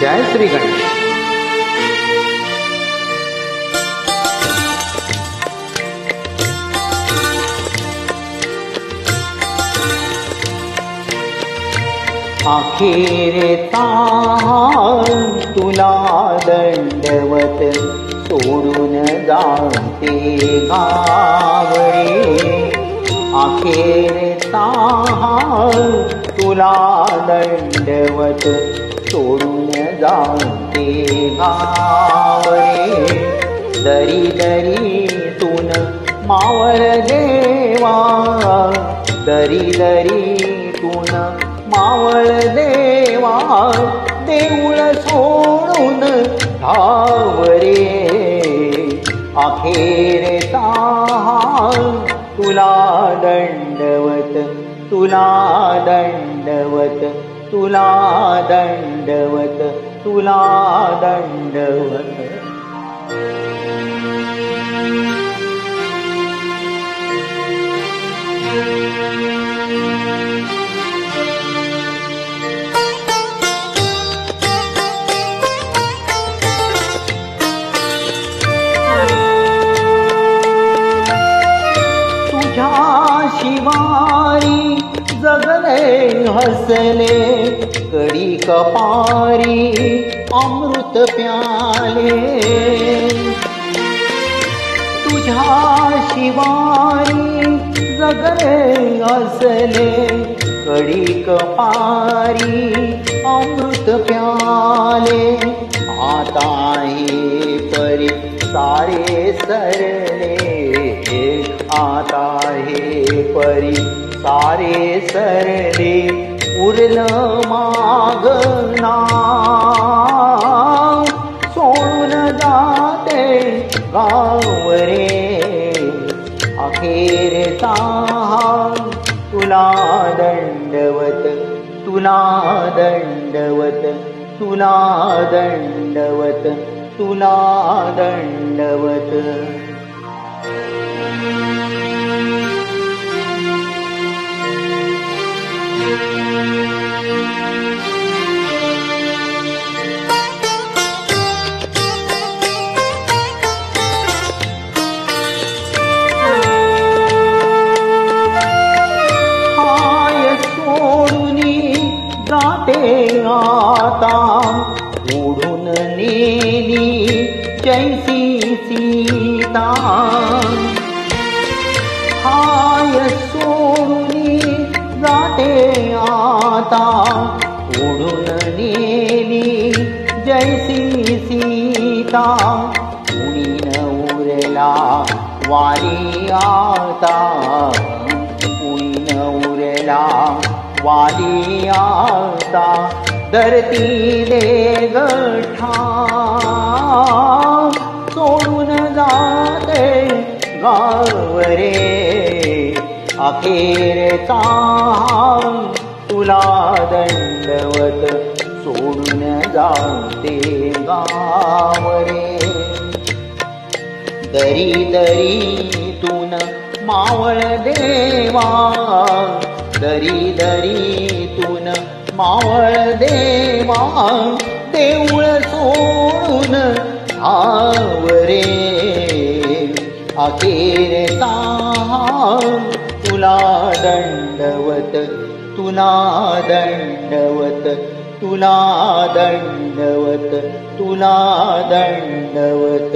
जय श्री गणेश। अखेरता तुला दंडवत सोडून जाते गावरे। अखेरता तुला दंडवत सोडून जाते गावरे। दरी दरीतून मावळ देवा, दरी दरीतून मावळ देवा, देऊळ सोडून धावरे। अखेरता तुला दंडवत, तुला दंडवत, तुला दंडवत, तुला दंडवत। शिवारी जगले हसले, कडी कपारी अमृत प्याले। तुझ्या शिवारी जगले हसले, कडी कपारी अमृत प्याले। आता हे परी सारे सरले, आता हे परी सारे सरले। उरलं माग नाव सोडून जाते गावरे। अखेरता तुला दंडवत, तुला दंडवत, तुला दंडवत, तुला दंडवत। आता ओढून नेली जैसी सीता, हाय सोडून जाते आता ओढून नेली जैसी सीता। कुणी न उरला वाली आता, कुणी न उरला वाली आता। धरती दे गठा सोडून जाते गावरे। अखेरचा तुला दंडवत सोडून जाते गावरे। दरी दरीतून मावळ देवा, दरी दरीतून मावळ देवा, देऊळ सोडून धावरे। अखेरता तुला दंडवत, तुला दंडवत, तुला दंडवत, तुला दंडवत।